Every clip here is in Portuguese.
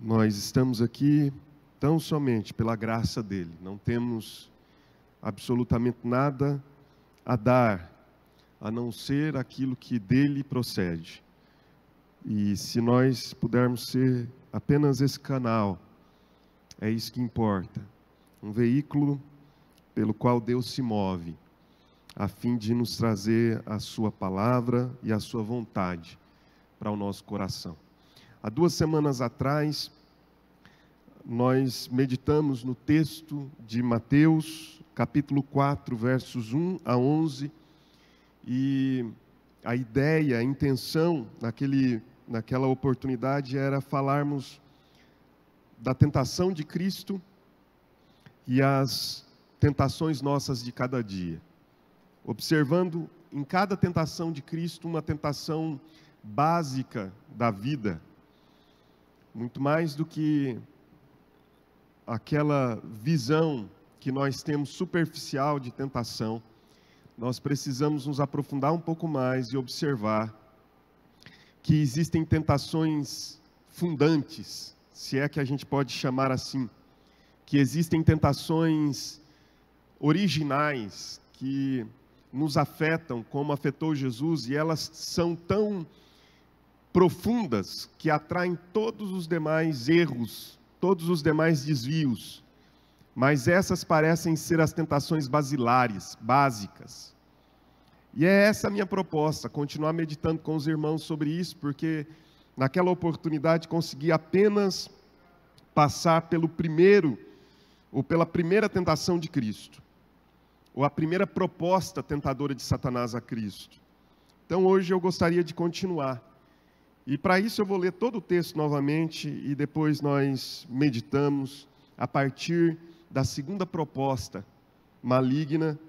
Nós estamos aqui tão somente pela graça dele. Não temos absolutamente nada a dar, a não ser aquilo que dele procede. E se nós pudermos ser apenas esse canal, é isso que importa. Um veículo pelo qual Deus se move, a fim de nos trazer a sua palavra e a sua vontade para o nosso coração. Há 2 semanas atrás, nós meditamos no texto de Mateus, capítulo 4, versos 1 a 11, e a ideia, a intenção naquela oportunidade era falarmos da tentação de Cristo e as tentações nossas de cada dia, observando em cada tentação de Cristo uma tentação básica da vida, muito mais do que aquela visão que nós temos superficial de tentação. Nós precisamos nos aprofundar um pouco mais e observar que existem tentações fundantes, se é que a gente pode chamar assim, que existem tentações originais que nos afetam, como afetou Jesus, e elas são tão profundas que atraem todos os demais erros, todos os demais desvios, mas essas parecem ser as tentações basilares, básicas. E é essa a minha proposta, continuar meditando com os irmãos sobre isso, porque naquela oportunidade consegui apenas passar pelo primeiro, ou pela primeira tentação de Cristo, ou a primeira proposta tentadora de Satanás a Cristo. Então hoje eu gostaria de continuar. E para isso eu vou ler todo o texto novamente e depois nós meditamos a partir da segunda proposta maligna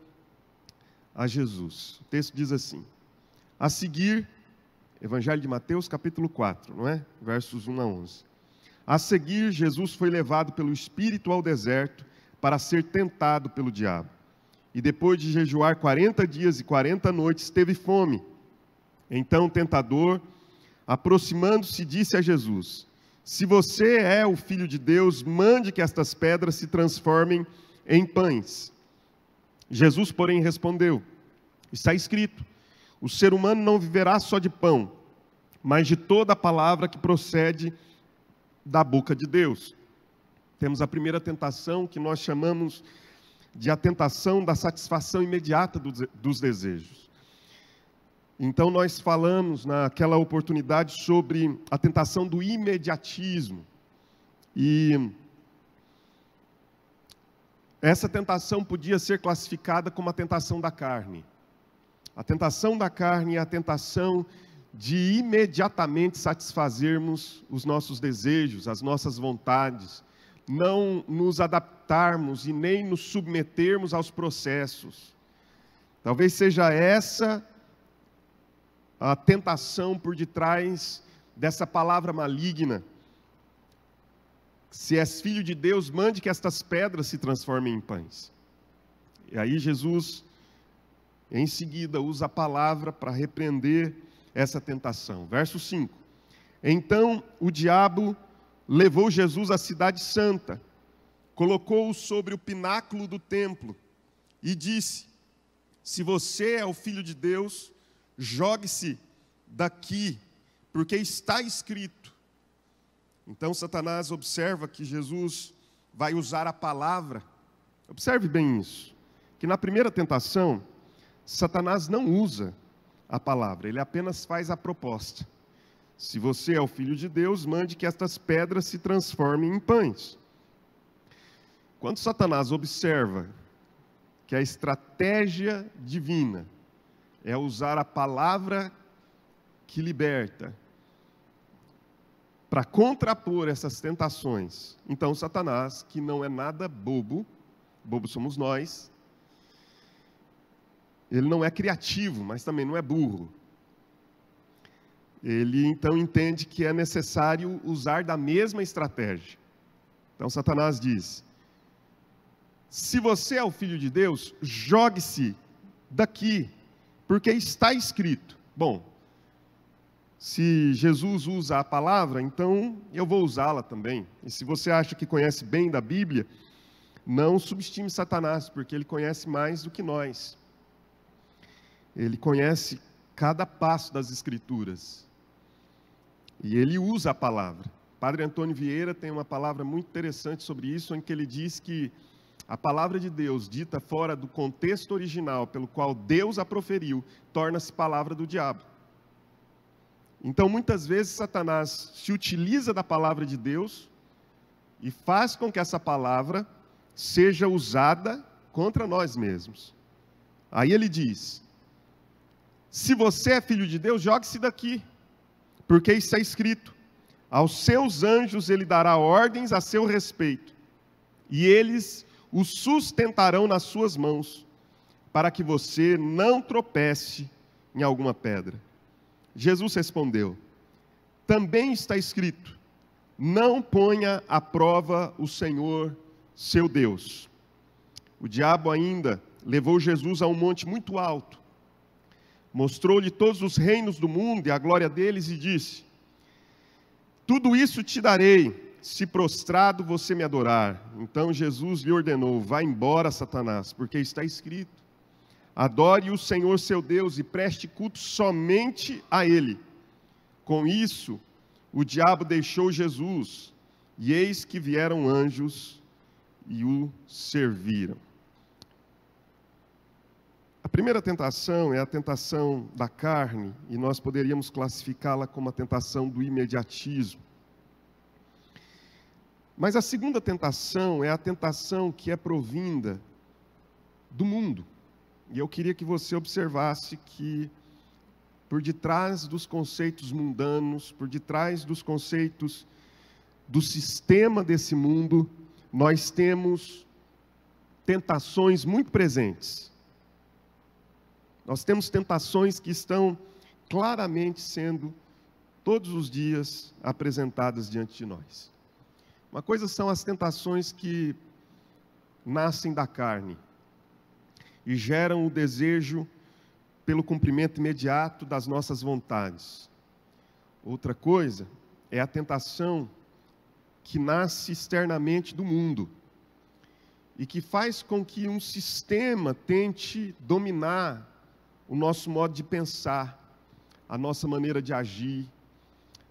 a Jesus. O texto diz assim: a seguir, Evangelho de Mateus, capítulo 4, não é? Versos 1 a 11. A seguir, Jesus foi levado pelo Espírito ao deserto para ser tentado pelo diabo. E depois de jejuar 40 dias e 40 noites, teve fome. Então o tentador, aproximando-se, disse a Jesus: se você é o Filho de Deus, mande que estas pedras se transformem em pães. Jesus, porém, respondeu: está escrito, o ser humano não viverá só de pão, mas de toda a palavra que procede da boca de Deus. Temos a primeira tentação, que nós chamamos de a tentação da satisfação imediata dos desejos. Então nós falamos naquela oportunidade sobre a tentação do imediatismo. E essa tentação podia ser classificada como a tentação da carne. A tentação da carne é a tentação de imediatamente satisfazermos os nossos desejos, as nossas vontades, não nos adaptarmos e nem nos submetermos aos processos. Talvez seja essa a tentação por detrás dessa palavra maligna. Se és filho de Deus, mande que estas pedras se transformem em pães. E aí Jesus, em seguida, usa a palavra para repreender essa tentação. Verso 5. Então o diabo levou Jesus à cidade santa, colocou-o sobre o pináculo do templo e disse: se você é o Filho de Deus, jogue-se daqui, porque está escrito. Então Satanás observa que Jesus vai usar a palavra. Observe bem isso, que na primeira tentação, Satanás não usa a palavra, ele apenas faz a proposta. Se você é o Filho de Deus, mande que estas pedras se transformem em pães. Quando Satanás observa que a estratégia divina é usar a palavra que liberta para contrapor essas tentações, então Satanás, que não é nada bobo, bobo somos nós, ele não é criativo, mas também não é burro. Ele então entende que é necessário usar da mesma estratégia. Então Satanás diz: se você é o Filho de Deus, jogue-se daqui, porque está escrito. Bom, Se Jesus usa a palavra, então eu vou usá-la também. E se você acha que conhece bem da Bíblia, não subestime Satanás, porque ele conhece mais do que nós. Ele conhece cada passo das Escrituras. E ele usa a palavra. Padre Antônio Vieira tem uma palavra muito interessante sobre isso, em que ele diz que a palavra de Deus, dita fora do contexto original pelo qual Deus a proferiu, torna-se palavra do diabo. Então, muitas vezes, Satanás se utiliza da palavra de Deus e faz com que essa palavra seja usada contra nós mesmos. Aí ele diz: se você é filho de Deus, jogue-se daqui, porque está escrito: aos seus anjos ele dará ordens a seu respeito, e eles o sustentarão nas suas mãos, para que você não tropece em alguma pedra. Jesus respondeu: também está escrito: não ponha à prova o Senhor, seu Deus. O diabo ainda levou Jesus a um monte muito alto, mostrou-lhe todos os reinos do mundo e a glória deles e disse: tudo isso te darei, se prostrado você me adorar. Então Jesus lhe ordenou: vá embora, Satanás, porque está escrito: adore o Senhor seu Deus e preste culto somente a Ele. Com isso, o diabo deixou Jesus, e eis que vieram anjos e o serviram. A primeira tentação é a tentação da carne, e nós poderíamos classificá-la como a tentação do imediatismo. Mas a segunda tentação é a tentação que é provinda do mundo. E eu queria que você observasse que, por detrás dos conceitos mundanos, por detrás dos conceitos do sistema desse mundo, nós temos tentações muito presentes. Nós temos tentações que estão claramente sendo, todos os dias, apresentadas diante de nós. Uma coisa são as tentações que nascem da carne e geram o desejo pelo cumprimento imediato das nossas vontades. Outra coisa é a tentação que nasce externamente do mundo e que faz com que um sistema tente dominar o nosso modo de pensar, a nossa maneira de agir,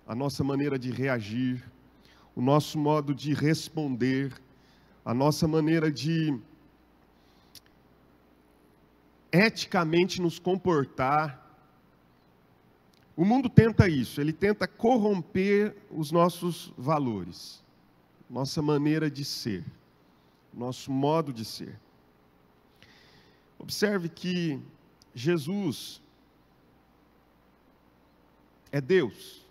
a nossa maneira de reagir, o nosso modo de responder, a nossa maneira de eticamente nos comportar. O mundo tenta isso, ele tenta corromper os nossos valores, nossa maneira de ser, nosso modo de ser. Observe que Jesus é Deus,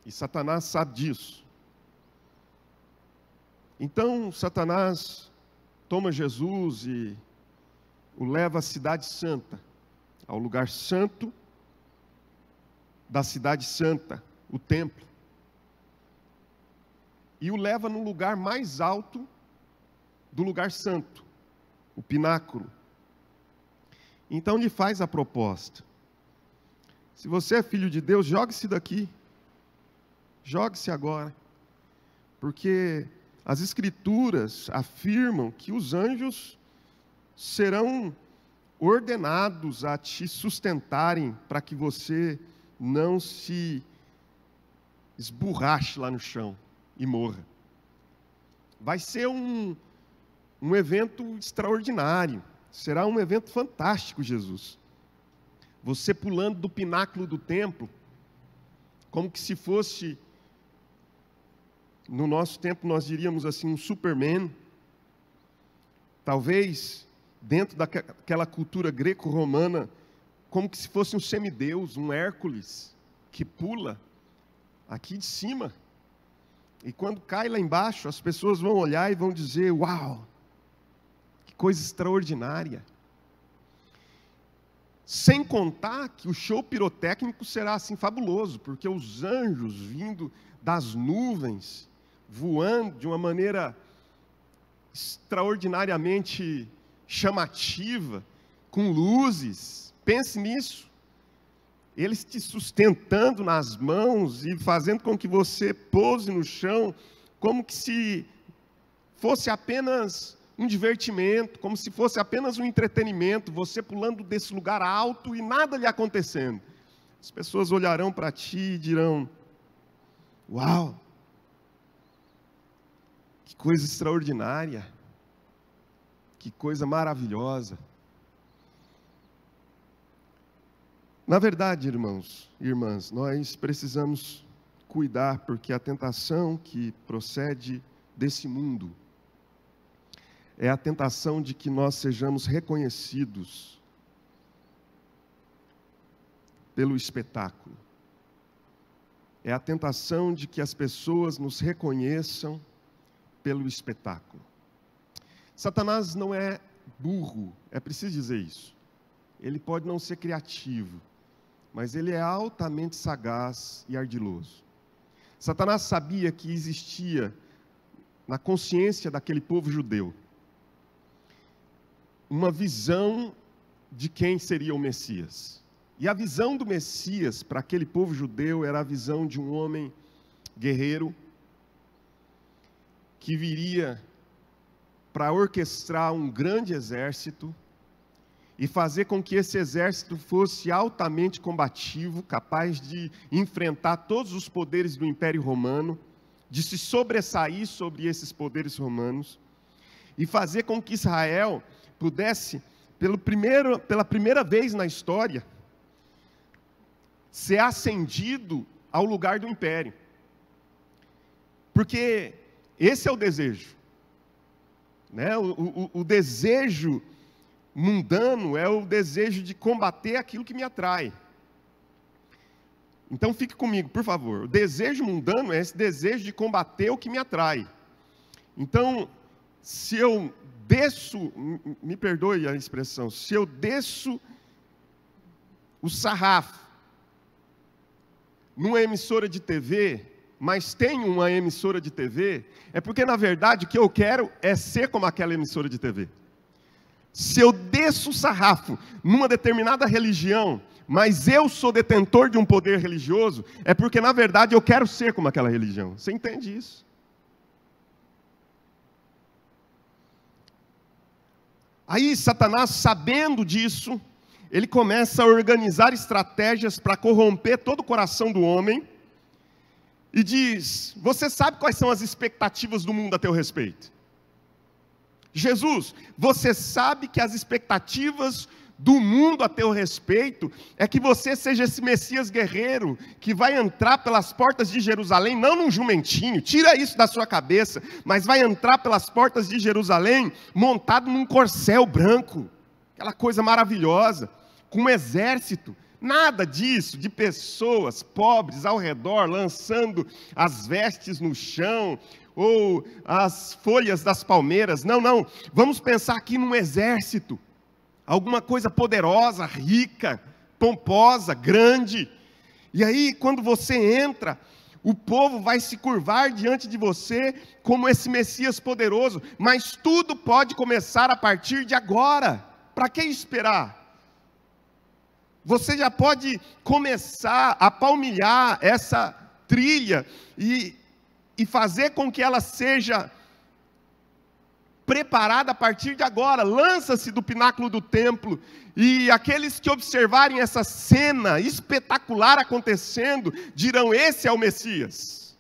e Satanás sabe disso. Então, Satanás toma Jesus e o leva à cidade santa, ao lugar santo da cidade santa, o templo. E o leva no lugar mais alto do lugar santo, o pináculo. Então lhe faz a proposta: se você é filho de Deus, jogue-se daqui. Jogue-se agora. Porque as Escrituras afirmam que os anjos serão ordenados a te sustentarem para que você não se esborrache lá no chão e morra. Vai ser um evento extraordinário, será um evento fantástico, Jesus. Você pulando do pináculo do templo, como que se fosse, no nosso tempo nós diríamos assim, um Superman. Talvez dentro daquela cultura greco-romana, como que se fosse um semideus, um Hércules, que pula aqui de cima. E quando cai lá embaixo, as pessoas vão olhar e vão dizer: uau, que coisa extraordinária. Sem contar que o show pirotécnico será assim fabuloso, porque os anjos vindo das nuvens, voando de uma maneira extraordinariamente chamativa, com luzes. Pense nisso. eles te sustentando nas mãos e fazendo com que você pouse no chão, como que se fosse apenas um divertimento, como se fosse apenas um entretenimento, você pulando desse lugar alto e nada lhe acontecendo. As pessoas olharão para ti e dirão: uau, que coisa extraordinária, que coisa maravilhosa. Na verdade, irmãos e irmãs, nós precisamos cuidar, porque a tentação que procede desse mundo é a tentação de que nós sejamos reconhecidos pelo espetáculo. É a tentação de que as pessoas nos reconheçam pelo espetáculo. Satanás não é burro, é preciso dizer isso. Ele pode não ser criativo, mas ele é altamente sagaz e ardiloso. Satanás sabia que existia na consciência daquele povo judeu uma visão de quem seria o Messias. E a visão do Messias para aquele povo judeu era a visão de um homem guerreiro que viria para orquestrar um grande exército e fazer com que esse exército fosse altamente combativo, capaz de enfrentar todos os poderes do Império Romano, de se sobressair sobre esses poderes romanos, e fazer com que Israel pudesse, pela primeira vez na história, ser ascendido ao lugar do império. Porque esse é o desejo, né? O desejo mundano é o desejo de combater aquilo que me atrai. Então fique comigo, por favor. O desejo mundano é esse desejo de combater o que me atrai. Então, se eu desço, me perdoe a expressão, se eu desço o sarrafo numa emissora de TV, mas tenho uma emissora de TV, é porque, na verdade, o que eu quero é ser como aquela emissora de TV. Se eu desço o sarrafo numa determinada religião, mas eu sou detentor de um poder religioso, é porque, na verdade, eu quero ser como aquela religião. Você entende isso? Aí, Satanás, sabendo disso, ele começa a organizar estratégias para corromper todo o coração do homem, e diz: você sabe quais são as expectativas do mundo a teu respeito? Jesus, você sabe que as expectativas do mundo a teu respeito é que você seja esse Messias guerreiro que vai entrar pelas portas de Jerusalém, não num jumentinho, tira isso da sua cabeça, mas vai entrar pelas portas de Jerusalém montado num corcel branco, aquela coisa maravilhosa, com um exército. Nada disso, de pessoas pobres ao redor, lançando as vestes no chão, ou as folhas das palmeiras. Não, não, vamos pensar aqui num exército, alguma coisa poderosa, rica, pomposa, grande. E aí, quando você entra, o povo vai se curvar diante de você como esse Messias poderoso, mas tudo pode começar a partir de agora. Para que esperar? Você já pode começar a palmilhar essa trilha e fazer com que ela seja preparada a partir de agora. Lança-se do pináculo do templo, e aqueles que observarem essa cena espetacular acontecendo, dirão: esse é o Messias.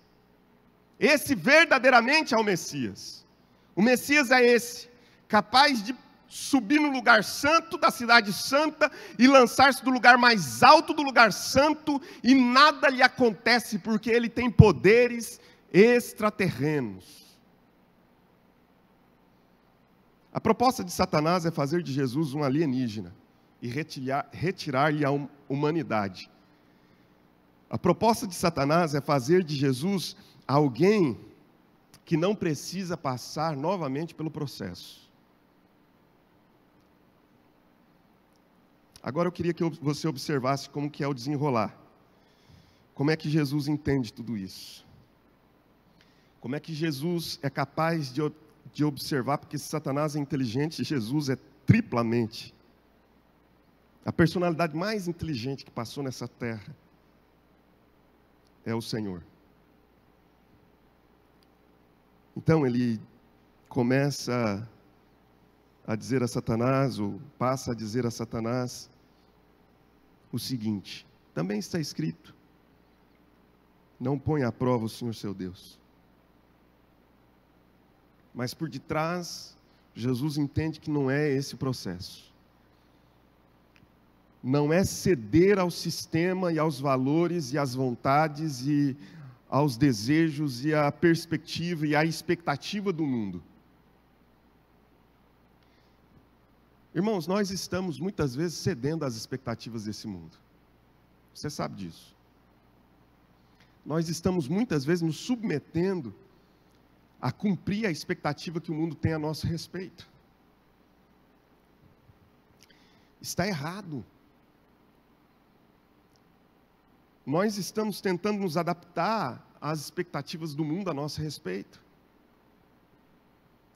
Esse verdadeiramente é o Messias. O Messias é esse, capaz de subir no lugar santo da cidade santa e lançar-se do lugar mais alto do lugar santo, e nada lhe acontece, porque ele tem poderes extraterrenos. A proposta de Satanás é fazer de Jesus um alienígena e retirar-lhe a humanidade. A proposta de Satanás é fazer de Jesus alguém que não precisa passar novamente pelo processo. Agora eu queria que você observasse como que é o desenrolar. Como é que Jesus entende tudo isso? Como é que Jesus é capaz de observar, porque Satanás é inteligente, Jesus é triplamente A personalidade mais inteligente que passou nessa terra é o Senhor. Então ele começa a dizer a Satanás, ou passa a dizer a Satanás, o seguinte: também está escrito, não ponha à prova o Senhor seu Deus. Mas por detrás, Jesus entende que não é esse o processo. Não é ceder ao sistema e aos valores e às vontades e aos desejos e à perspectiva e à expectativa do mundo. Irmãos, nós estamos muitas vezes cedendo às expectativas desse mundo. Você sabe disso. Nós estamos muitas vezes nos submetendo a cumprir a expectativa que o mundo tem a nosso respeito. Está errado. Nós estamos tentando nos adaptar às expectativas do mundo a nosso respeito.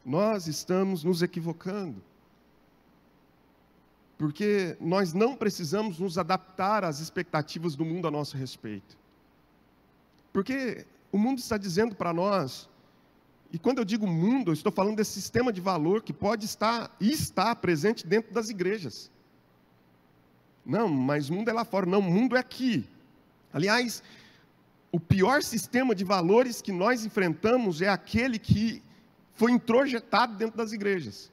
Nós estamos nos equivocando. Porque nós não precisamos nos adaptar às expectativas do mundo a nosso respeito. Porque o mundo está dizendo para nós, e quando eu digo mundo, eu estou falando desse sistema de valor que pode estar e está presente dentro das igrejas. Não, mas o mundo é lá fora. Não, o mundo é aqui. Aliás, o pior sistema de valores que nós enfrentamos é aquele que foi introjetado dentro das igrejas.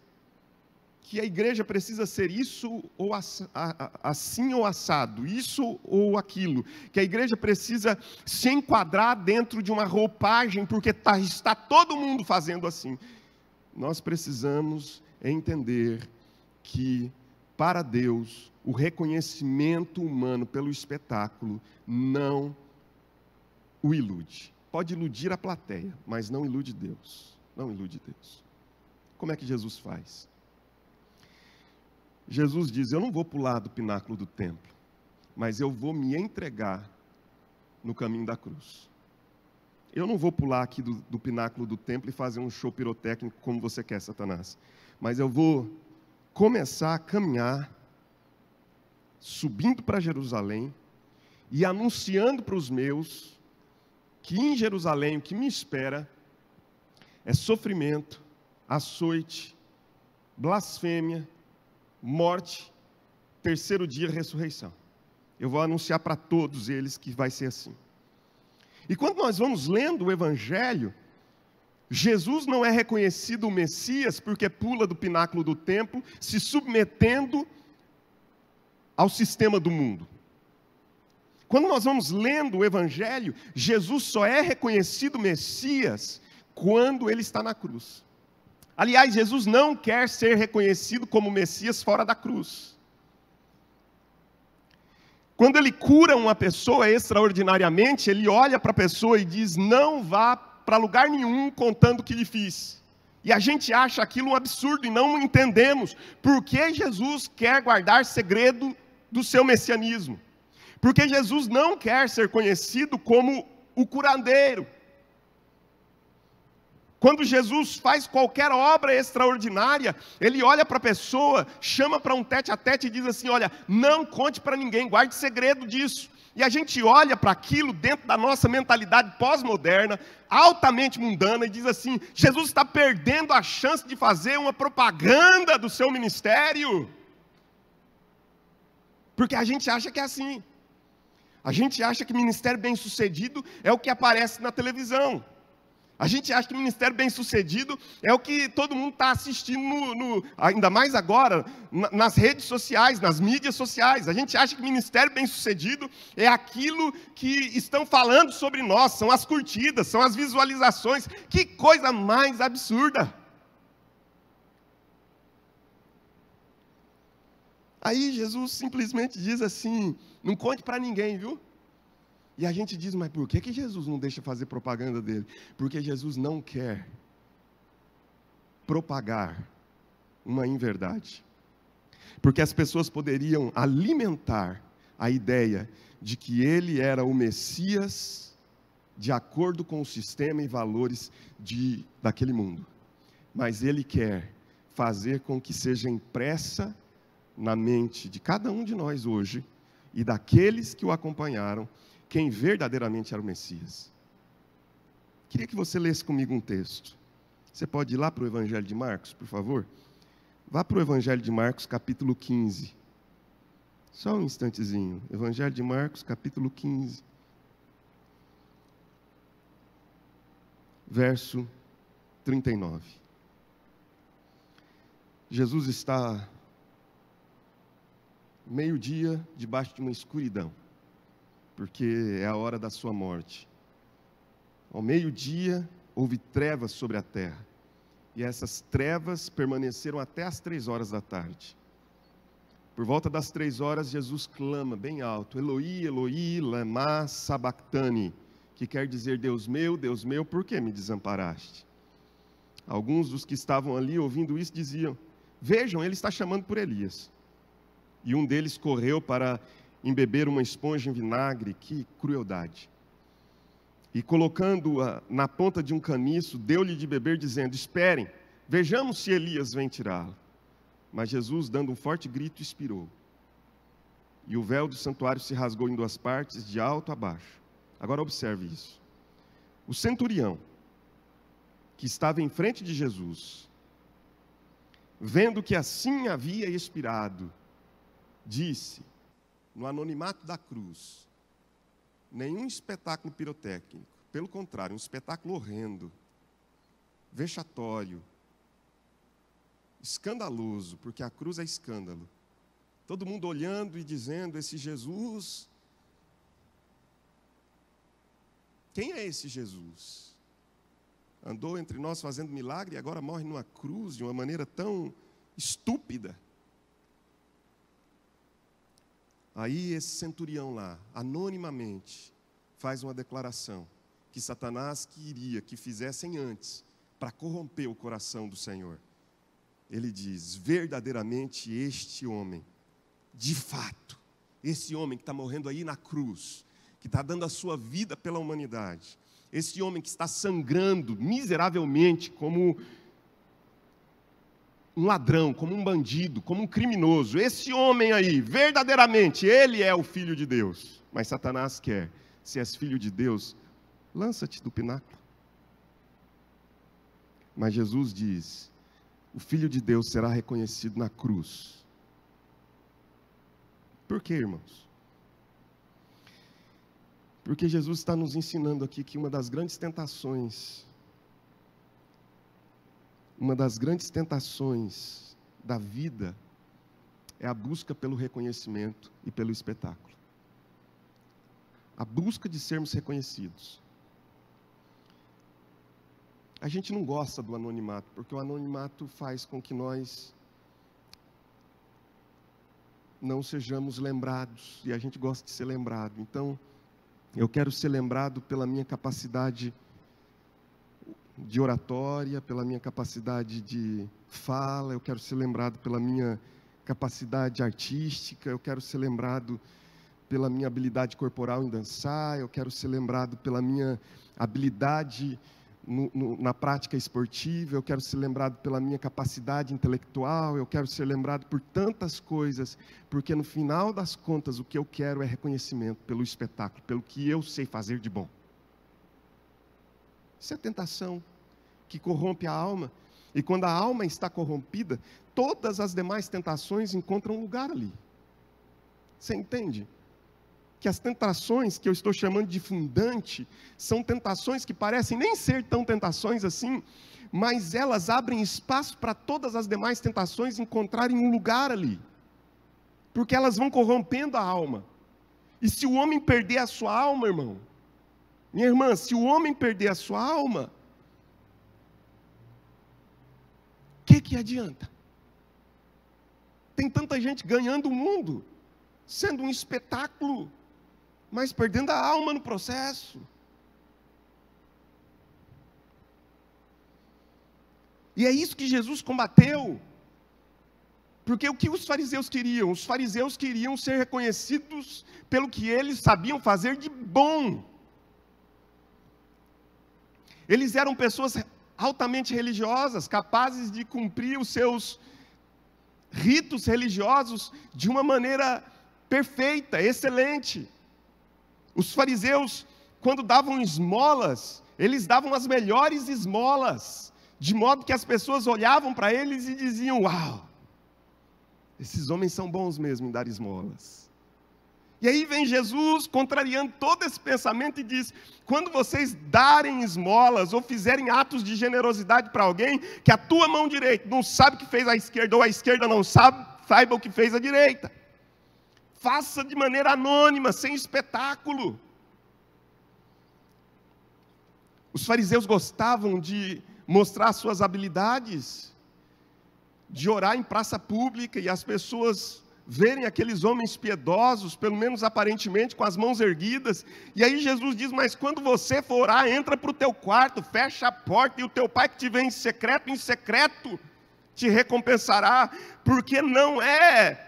Que a igreja precisa ser isso ou assim ou assado, isso ou aquilo. Que a igreja precisa se enquadrar dentro de uma roupagem, porque está todo mundo fazendo assim. Nós precisamos entender que, para Deus, o reconhecimento humano pelo espetáculo não o ilude. Pode iludir a plateia, mas não ilude Deus. Não ilude Deus. Como é que Jesus faz? Jesus diz: eu não vou pular do pináculo do templo, mas eu vou me entregar no caminho da cruz. Eu não vou pular aqui do pináculo do templo e fazer um show pirotécnico como você quer, Satanás. Mas eu vou começar a caminhar, subindo para Jerusalém e anunciando para os meus que em Jerusalém o que me espera é sofrimento, açoite, blasfêmia, morte, terceiro dia, ressurreição. Eu vou anunciar para todos eles que vai ser assim. E quando nós vamos lendo o Evangelho, Jesus não é reconhecido o Messias porque pula do pináculo do templo, se submetendo ao sistema do mundo. Quando nós vamos lendo o Evangelho, Jesus só é reconhecido Messias quando ele está na cruz. Aliás, Jesus não quer ser reconhecido como Messias fora da cruz. Quando ele cura uma pessoa extraordinariamente, ele olha para a pessoa e diz: não vá para lugar nenhum contando o que lhe fiz. E a gente acha aquilo um absurdo e não entendemos por que Jesus quer guardar segredo do seu messianismo. Porque Jesus não quer ser conhecido como o curandeiro. Quando Jesus faz qualquer obra extraordinária, ele olha para a pessoa, chama para um tete-a-tete e diz assim: olha, não conte para ninguém, guarde segredo disso. E a gente olha para aquilo dentro da nossa mentalidade pós-moderna, altamente mundana, e diz assim: Jesus está perdendo a chance de fazer uma propaganda do seu ministério. Porque a gente acha que é assim. A gente acha que ministério bem-sucedido é o que aparece na televisão. A gente acha que ministério bem-sucedido é o que todo mundo está assistindo, ainda mais agora, nas redes sociais, nas mídias sociais. A gente acha que ministério bem-sucedido é aquilo que estão falando sobre nós, são as curtidas, são as visualizações. Que coisa mais absurda! Aí Jesus simplesmente diz assim: não conte para ninguém, viu? E a gente diz: mas por que Jesus não deixa fazer propaganda dele? Porque Jesus não quer propagar uma inverdade. Porque as pessoas poderiam alimentar a ideia de que ele era o Messias de acordo com o sistema e valores daquele mundo. Mas ele quer fazer com que seja impressa na mente de cada um de nós hoje e daqueles que o acompanharam, quem verdadeiramente era o Messias. Queria que você lesse comigo um texto. Você pode ir lá para o Evangelho de Marcos, por favor? Vá para o Evangelho de Marcos, capítulo 15. Só um instantezinho. Evangelho de Marcos, capítulo 15. Verso 39. Jesus está meio-dia debaixo de uma escuridão, porque é a hora da sua morte. Ao meio-dia houve trevas sobre a terra, e essas trevas permaneceram até as 3 horas da tarde. Por volta das 3 horas, Jesus clama bem alto: Eloi, Eloi, lama sabachthani, que quer dizer: Deus meu, por que me desamparaste? Alguns dos que estavam ali ouvindo isso diziam: vejam, ele está chamando por Elias. E um deles correu para embeber uma esponja em vinagre. Que crueldade! E colocando-a na ponta de um caniço, deu-lhe de beber, dizendo: esperem, vejamos se Elias vem tirá-lo. Mas Jesus, dando um forte grito, expirou. E o véu do santuário se rasgou em 2 partes, de alto a baixo. Agora observe isso. O centurião, que estava em frente de Jesus, vendo que assim havia expirado, disse, no anonimato da cruz: nenhum espetáculo pirotécnico, pelo contrário, um espetáculo horrendo, vexatório, escandaloso, porque a cruz é escândalo. Todo mundo olhando e dizendo: esse Jesus, quem é esse Jesus? Andou entre nós fazendo milagre e agora morre numa cruz de uma maneira tão estúpida. Aí esse centurião lá, anonimamente, faz uma declaração que Satanás queria que fizessem antes, para corromper o coração do Senhor. Ele diz: verdadeiramente este homem, de fato, esse homem que está morrendo aí na cruz, que está dando a sua vida pela humanidade, esse homem que está sangrando miseravelmente como um ladrão, como um bandido, como um criminoso, esse homem aí, verdadeiramente, ele é o Filho de Deus. Mas Satanás quer: se és Filho de Deus, lança-te do pináculo. Mas Jesus diz: o Filho de Deus será reconhecido na cruz. Por quê, irmãos? Porque Jesus está nos ensinando aqui que uma das grandes tentações da vida é a busca pelo reconhecimento e pelo espetáculo. A busca de sermos reconhecidos. A gente não gosta do anonimato, porque o anonimato faz com que nós não sejamos lembrados, e a gente gosta de ser lembrado. Então, eu quero ser lembrado pela minha capacidade de oratória, pela minha capacidade de fala, eu quero ser lembrado pela minha capacidade artística, eu quero ser lembrado pela minha habilidade corporal em dançar, eu quero ser lembrado pela minha habilidade na prática esportiva, eu quero ser lembrado pela minha capacidade intelectual, eu quero ser lembrado por tantas coisas, porque no final das contas o que eu quero é reconhecimento pelo espetáculo, pelo que eu sei fazer de bom. Isso é tentação que corrompe a alma, e quando a alma está corrompida, todas as demais tentações encontram lugar ali. Você entende? Que as tentações que eu estou chamando de fundante, são tentações que parecem nem ser tão tentações assim, mas elas abrem espaço para todas as demais tentações encontrarem um lugar ali, porque elas vão corrompendo a alma. E se o homem perder a sua alma, irmão, minha irmã, se o homem perder a sua alma, o que adianta? Tem tanta gente ganhando o mundo, sendo um espetáculo, mas perdendo a alma no processo. E é isso que Jesus combateu. Porque o que os fariseus queriam? Os fariseus queriam ser reconhecidos pelo que eles sabiam fazer de bom. Eles eram pessoas altamente religiosas, capazes de cumprir os seus ritos religiosos de uma maneira perfeita, excelente. Os fariseus, quando davam esmolas, eles davam as melhores esmolas, de modo que as pessoas olhavam para eles e diziam: uau, esses homens são bons mesmo em dar esmolas. E aí vem Jesus contrariando todo esse pensamento e diz: quando vocês darem esmolas ou fizerem atos de generosidade para alguém, que a tua mão direita não sabe o que fez a esquerda, ou a esquerda não sabe, saiba o que fez a direita. Faça de maneira anônima, sem espetáculo. Os fariseus gostavam de mostrar suas habilidades, de orar em praça pública e as pessoas verem aqueles homens piedosos, pelo menos aparentemente, com as mãos erguidas. E aí Jesus diz: mas quando você for orar, entra para o teu quarto, fecha a porta, e o teu pai que te vê em secreto te recompensará, porque não é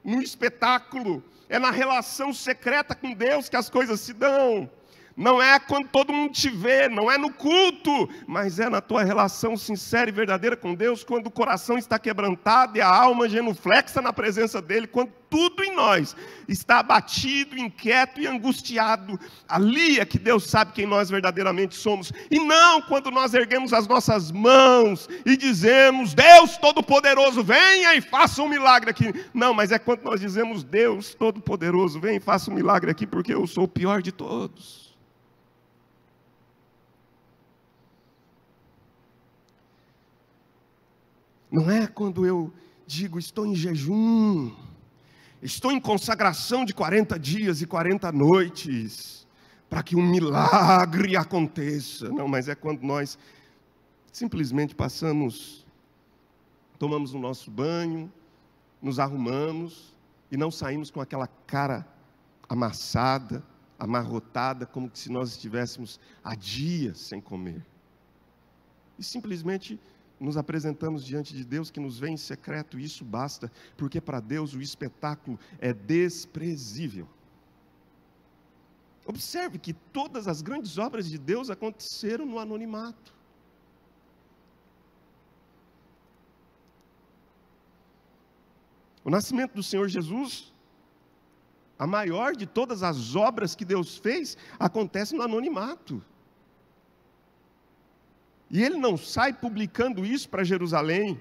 no espetáculo, é na relação secreta com Deus que as coisas se dão. Não é quando todo mundo te vê, não é no culto, mas é na tua relação sincera e verdadeira com Deus, quando o coração está quebrantado e a alma genuflexa na presença dEle, quando tudo em nós está abatido, inquieto e angustiado. Ali é que Deus sabe quem nós verdadeiramente somos, e não quando nós erguemos as nossas mãos e dizemos: Deus Todo-Poderoso, venha e faça um milagre aqui. Não, mas é quando nós dizemos: Deus Todo-Poderoso, venha e faça um milagre aqui, porque eu sou o pior de todos. Não é quando eu digo: estou em jejum, estou em consagração de 40 dias e 40 noites, para que um milagre aconteça. Não, mas é quando nós simplesmente tomamos o nosso banho, nos arrumamos e não saímos com aquela cara amassada, amarrotada, como se nós estivéssemos há dias sem comer. E simplesmente nos apresentamos diante de Deus, que nos vê em secreto, e isso basta, porque para Deus o espetáculo é desprezível. Observe que todas as grandes obras de Deus aconteceram no anonimato. O nascimento do Senhor Jesus, a maior de todas as obras que Deus fez, acontece no anonimato. E Ele não sai publicando isso para Jerusalém.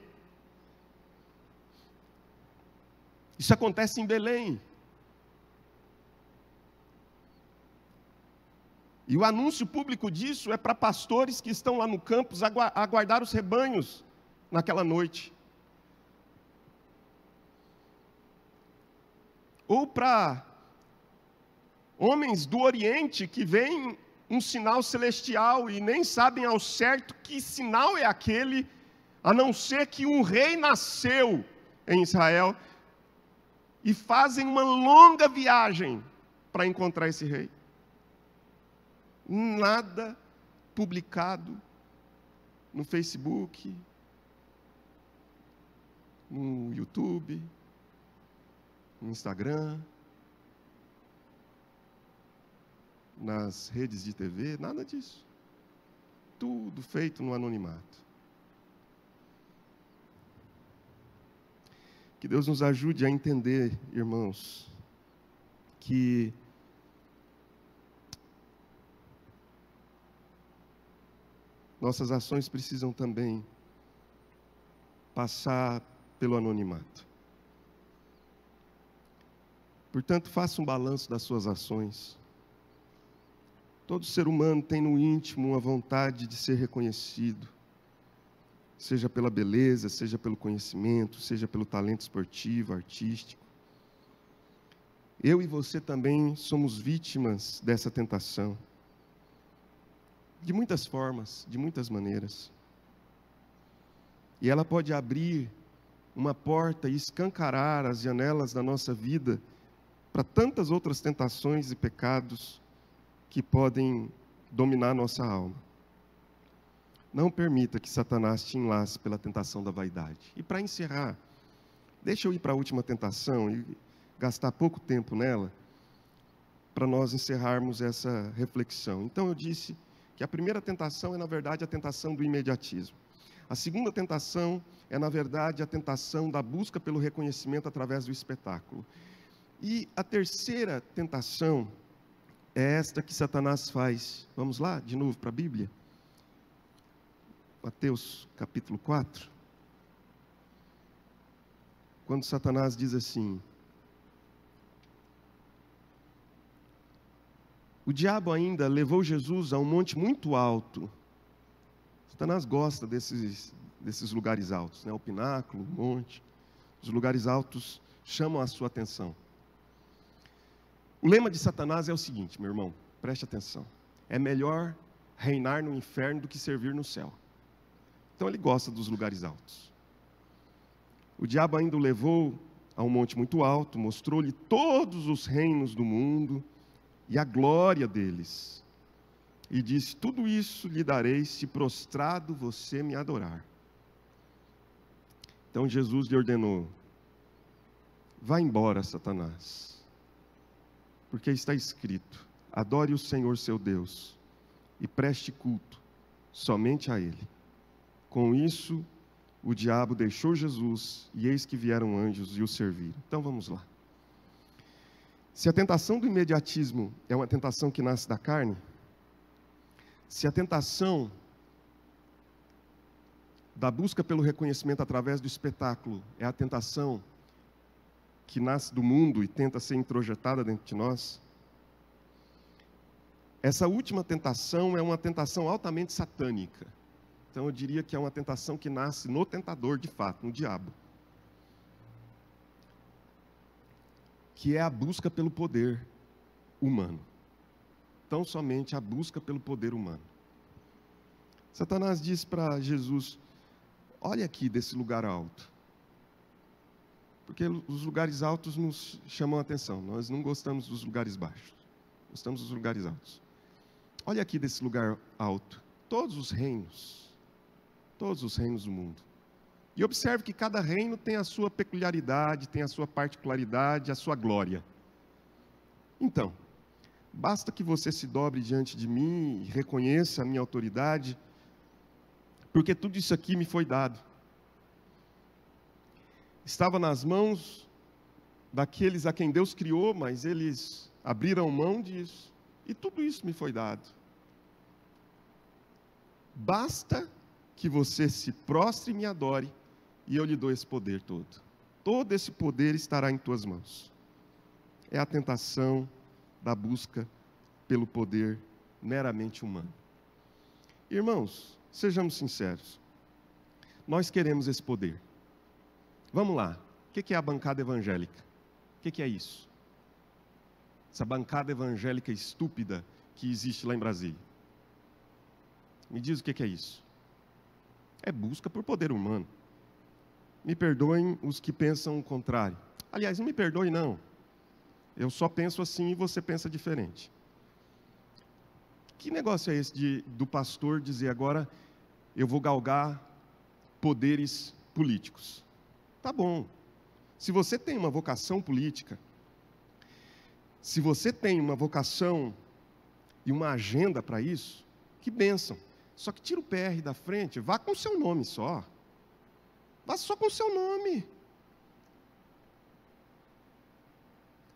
Isso acontece em Belém. E o anúncio público disso é para pastores que estão lá no campus a guardar os rebanhos naquela noite. Ou para homens do Oriente que veem um sinal celestial e nem sabem ao certo que sinal é aquele, a não ser que um rei nasceu em Israel, e fazem uma longa viagem para encontrar esse rei. Nada publicado no Facebook, no YouTube, no Instagram, nas redes de TV, nada disso. Tudo feito no anonimato. Que Deus nos ajude a entender, irmãos, que nossas ações precisam também passar pelo anonimato. Portanto, faça um balanço das suas ações. Todo ser humano tem no íntimo uma vontade de ser reconhecido, seja pela beleza, seja pelo conhecimento, seja pelo talento esportivo, artístico. Eu e você também somos vítimas dessa tentação, de muitas formas, de muitas maneiras. E ela pode abrir uma porta e escancarar as janelas da nossa vida para tantas outras tentações e pecados que podem dominar nossa alma. Não permita que Satanás te enlace pela tentação da vaidade. E para encerrar, deixa eu ir para a última tentação e gastar pouco tempo nela, para nós encerrarmos essa reflexão. Então eu disse que a primeira tentação é, na verdade, a tentação do imediatismo. A segunda tentação é, na verdade, a tentação da busca pelo reconhecimento através do espetáculo. E a terceira tentação é esta que Satanás faz. Vamos lá, de novo para a Bíblia? Mateus capítulo 4. Quando Satanás diz assim: o diabo ainda levou Jesus a um monte muito alto. Satanás gosta desses lugares altos, né? O pináculo, o monte. Os lugares altos chamam a sua atenção. O lema de Satanás é o seguinte, meu irmão, preste atenção. É melhor reinar no inferno do que servir no céu. Então ele gosta dos lugares altos. O diabo ainda o levou a um monte muito alto, mostrou-lhe todos os reinos do mundo e a glória deles. E disse: tudo isso lhe darei se prostrado você me adorar. Então Jesus lhe ordenou: vá embora, Satanás, porque está escrito: adore o Senhor seu Deus e preste culto somente a Ele. Com isso, o diabo deixou Jesus, e eis que vieram anjos e o serviram. Então vamos lá. Se a tentação do imediatismo é uma tentação que nasce da carne, se a tentação da busca pelo reconhecimento através do espetáculo é a tentação que nasce do mundo e tenta ser introjetada dentro de nós, essa última tentação é uma tentação altamente satânica. Então eu diria que é uma tentação que nasce no tentador, de fato, no diabo. Que é a busca pelo poder humano. Tão somente a busca pelo poder humano. Satanás diz para Jesus: olha aqui desse lugar alto. Porque os lugares altos nos chamam a atenção. Nós não gostamos dos lugares baixos. Gostamos dos lugares altos. Olha aqui desse lugar alto. Todos os reinos do mundo. E observe que cada reino tem a sua peculiaridade, tem a sua particularidade, a sua glória. Então, basta que você se dobre diante de mim e reconheça a minha autoridade, porque tudo isso aqui me foi dado. Estava nas mãos daqueles a quem Deus criou, mas eles abriram mão disso, e tudo isso me foi dado. Basta que você se prostre e me adore, e eu lhe dou esse poder todo. Todo esse poder estará em tuas mãos. É a tentação da busca pelo poder meramente humano. Irmãos, sejamos sinceros. Nós queremos esse poder. Vamos lá. O que é a bancada evangélica? O que é isso? Essa bancada evangélica estúpida que existe lá em Brasília. Me diz o que é isso. É busca por poder humano. Me perdoem os que pensam o contrário. Aliás, não me perdoe não. Eu só penso assim e você pensa diferente. Que negócio é esse do pastor dizer agora eu vou galgar poderes políticos? Tá bom. Se você tem uma vocação política, se você tem uma vocação e uma agenda para isso, que bênção. Só que tira o PR da frente, vá com o seu nome só. Vá só com o seu nome.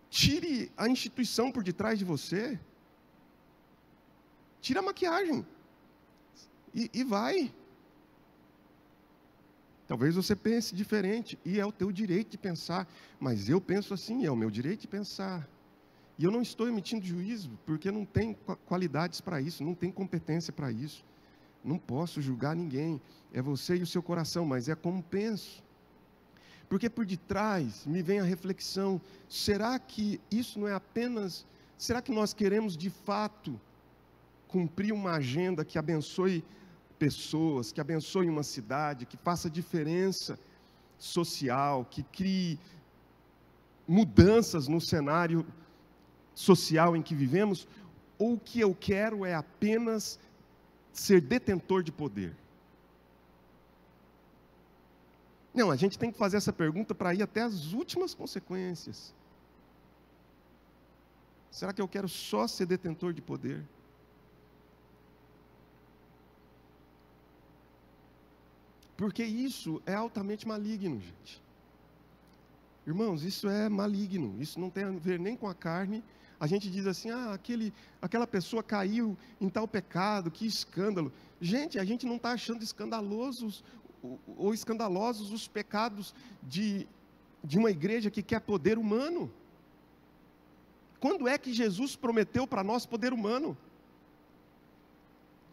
Tire a instituição por detrás de você. Tira a maquiagem. E vai. Talvez você pense diferente, e é o teu direito de pensar. Mas eu penso assim, é o meu direito de pensar. E eu não estou emitindo juízo, porque não tem qualidades para isso, não tem competência para isso. Não posso julgar ninguém, é você e o seu coração, mas é como penso. Porque por detrás me vem a reflexão, será que isso não é apenas, será que nós queremos de fato cumprir uma agenda que abençoe pessoas, que abençoe uma cidade, que faça diferença social, que crie mudanças no cenário social em que vivemos, ou o que eu quero é apenas ser detentor de poder? Não, a gente tem que fazer essa pergunta para ir até as últimas consequências. Será que eu quero só ser detentor de poder? Porque isso é altamente maligno, gente. Irmãos, isso é maligno, isso não tem a ver nem com a carne. A gente diz assim, aquela pessoa caiu em tal pecado, que escândalo. Gente, a gente não está achando escandalosos os pecados de uma igreja que quer poder humano. Quando é que Jesus prometeu para nós poder humano?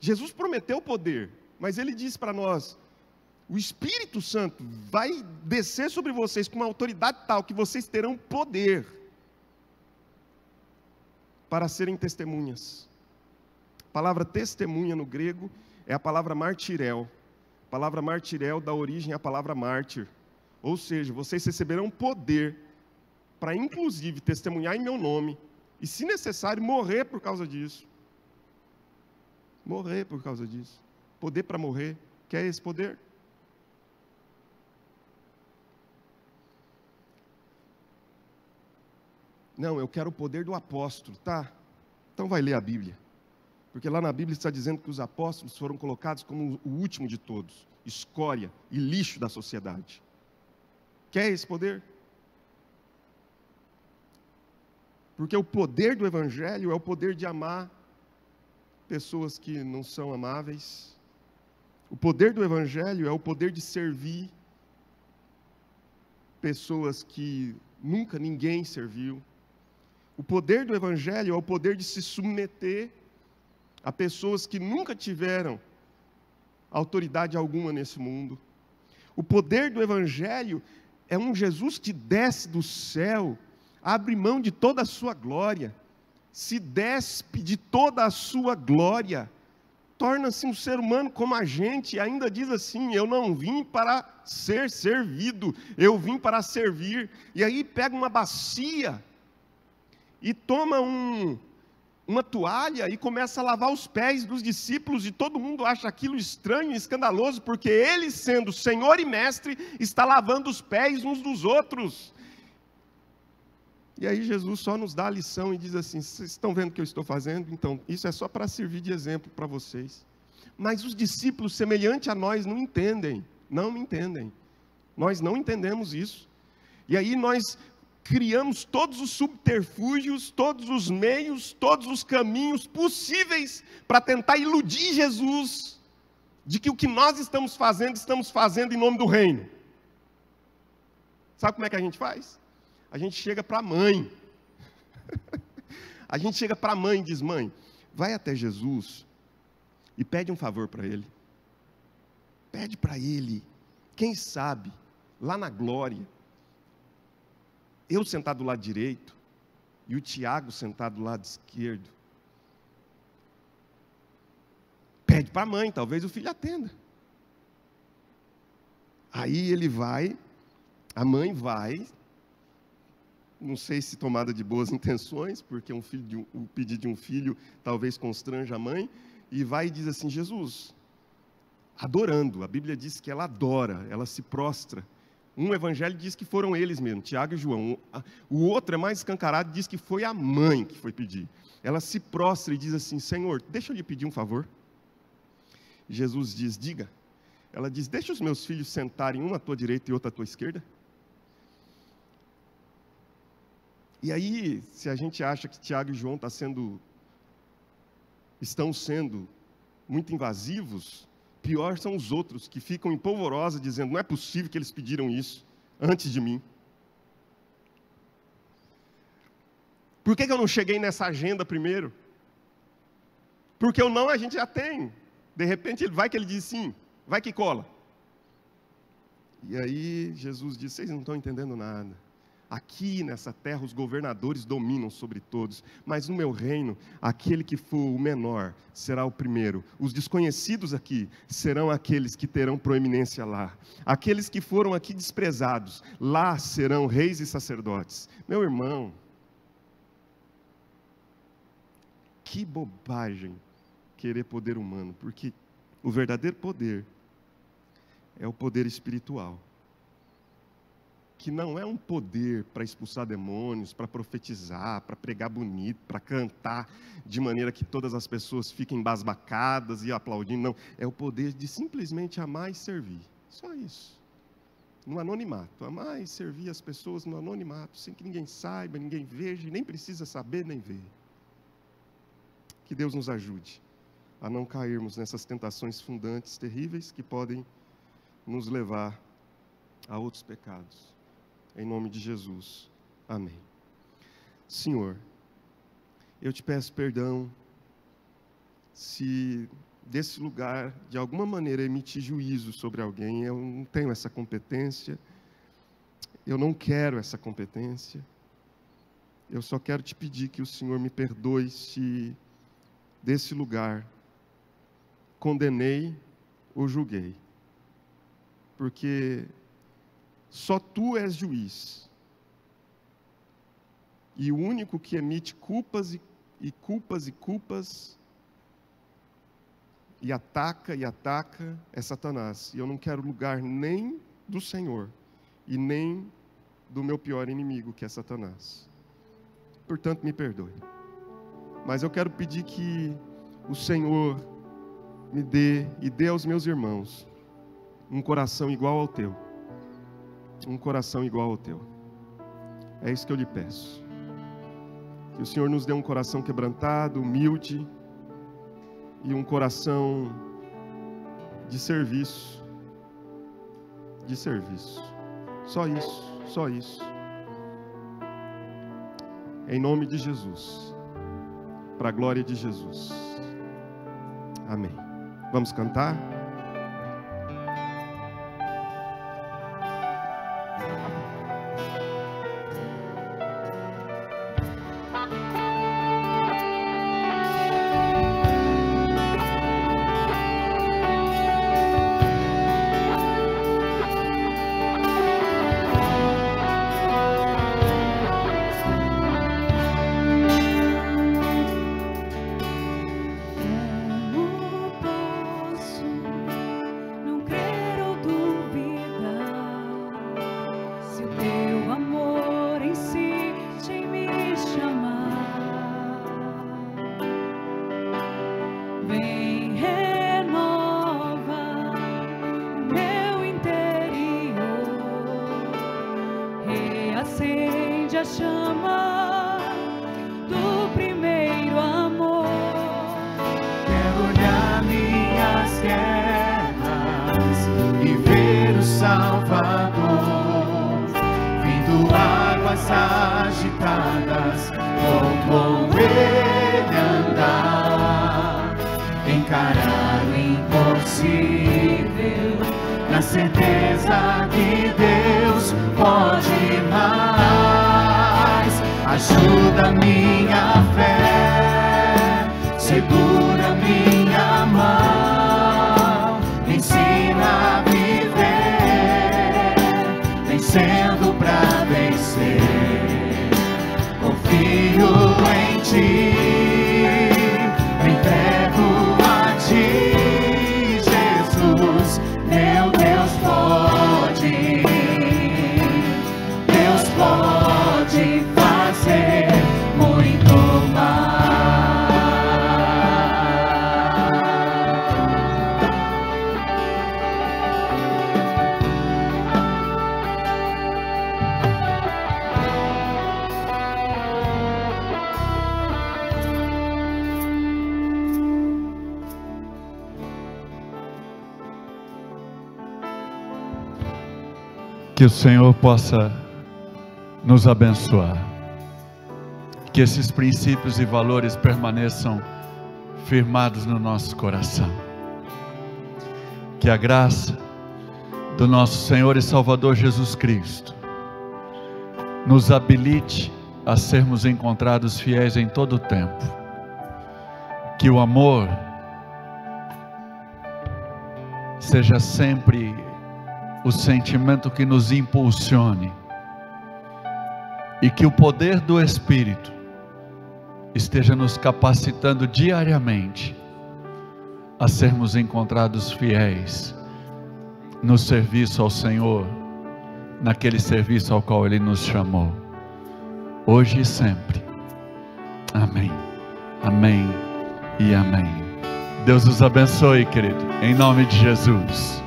Jesus prometeu poder, mas Ele disse para nós, o Espírito Santo vai descer sobre vocês com uma autoridade tal que vocês terão poder para serem testemunhas. A palavra testemunha no grego é a palavra martirel. A palavra martirel dá origem à palavra mártir. Ou seja, vocês receberão poder para inclusive testemunhar em meu nome e, se necessário, morrer por causa disso. Morrer por causa disso. Poder para morrer. Quer esse poder? Não, eu quero o poder do apóstolo, tá? Então vai ler a Bíblia. Porque lá na Bíblia está dizendo que os apóstolos foram colocados como o último de todos, escória e lixo da sociedade. Quer esse poder? Porque o poder do Evangelho é o poder de amar pessoas que não são amáveis. O poder do Evangelho é o poder de servir pessoas que nunca ninguém serviu. O poder do Evangelho é o poder de se submeter a pessoas que nunca tiveram autoridade alguma nesse mundo. O poder do Evangelho é um Jesus que desce do céu, abre mão de toda a sua glória, se despe de toda a sua glória, torna-se um ser humano como a gente, e ainda diz assim, eu não vim para ser servido, eu vim para servir. E aí pega uma bacia e toma uma toalha e começa a lavar os pés dos discípulos, e todo mundo acha aquilo estranho e escandaloso, porque ele, sendo Senhor e Mestre, está lavando os pés uns dos outros. E aí Jesus só nos dá a lição e diz assim, vocês estão vendo o que eu estou fazendo? Então, isso é só para servir de exemplo para vocês. Mas os discípulos, semelhante a nós, não entendem, não entendem. Nós não entendemos isso. E aí nós criamos todos os subterfúgios, todos os meios, todos os caminhos possíveis para tentar iludir Jesus de que o que nós estamos fazendo em nome do reino. Sabe como é que a gente faz? A gente chega para a mãe. A gente chega para a mãe e diz, mãe, vai até Jesus e pede um favor para Ele. Pede para Ele, quem sabe, lá na glória, eu sentado do lado direito e o Tiago sentado do lado esquerdo. Pede para a mãe, talvez o filho atenda. Aí ele vai, a mãe vai, não sei se tomada de boas intenções, porque o pedido de um filho talvez constranja a mãe, e vai e diz assim, Jesus, adorando, a Bíblia diz que ela adora, ela se prostra. Um evangelho diz que foram eles mesmos, Tiago e João. O outro é mais escancarado, diz que foi a mãe que foi pedir. Ela se prostra e diz assim, Senhor, deixa eu lhe pedir um favor. Jesus diz, diga. Ela diz, deixa os meus filhos sentarem, um à tua direita e outro à tua esquerda. E aí, se a gente acha que Tiago e João estão sendo muito invasivos, pior são os outros, que ficam em polvorosa, dizendo, não é possível que eles pediram isso antes de mim. Por que eu não cheguei nessa agenda primeiro? Porque o não a gente já tem. De repente, vai que ele diz sim, vai que cola. E aí, Jesus diz, vocês não estão entendendo nada. Aqui nessa terra os governadores dominam sobre todos, mas no meu reino, aquele que for o menor será o primeiro. Os desconhecidos aqui serão aqueles que terão proeminência lá. Aqueles que foram aqui desprezados, lá serão reis e sacerdotes. Meu irmão, que bobagem querer poder humano, porque o verdadeiro poder é o poder espiritual. Que não é um poder para expulsar demônios, para profetizar, para pregar bonito, para cantar de maneira que todas as pessoas fiquem embasbacadas e aplaudindo, não. É o poder de simplesmente amar e servir. Só isso. No anonimato. Amar e servir as pessoas no anonimato, sem que ninguém saiba, ninguém veja, nem precisa saber nem ver. Que Deus nos ajude a não cairmos nessas tentações fundantes, terríveis, que podem nos levar a outros pecados. Em nome de Jesus. Amém. Senhor, eu te peço perdão se desse lugar, de alguma maneira, emitir juízo sobre alguém. Eu não tenho essa competência, eu não quero essa competência. Eu só quero te pedir que o Senhor me perdoe se desse lugar condenei ou julguei. Porque só tu és juiz. E o único que emite culpas e ataca é Satanás. E eu não quero lugar nem do Senhor e nem do meu pior inimigo, que é Satanás. Portanto, me perdoe. Mas eu quero pedir que o Senhor me dê e dê aos meus irmãos um coração igual ao teu. Um coração igual ao teu. É isso que eu lhe peço. Que o Senhor nos dê um coração quebrantado, humilde, e um coração de serviço. De serviço. Só isso, só isso. Em nome de Jesus. Para a glória de Jesus. Amém. Vamos cantar? Acende a chama do primeiro amor. Quero olhar minhas guerras e ver o Salvador vindo águas agitadas. Vou com ele andar, encarar o impossível, na certeza que Deus pode mais. Ajuda minha fé, segura minha mão, me ensina a viver, vencendo pra vencer. Confio em ti, me entrego a ti, Jesus, meu Deus pode fazer muito Que o Senhor possa nos abençoar, que esses princípios e valores permaneçam firmados no nosso coração, que a graça do nosso Senhor e Salvador Jesus Cristo nos habilite a sermos encontrados fiéis em todo o tempo, que o amor seja sempre o sentimento que nos impulsione, e que o poder do Espírito esteja nos capacitando diariamente a sermos encontrados fiéis no serviço ao Senhor, naquele serviço ao qual Ele nos chamou, hoje e sempre. Amém, amém e amém. Deus os abençoe, querido, em nome de Jesus.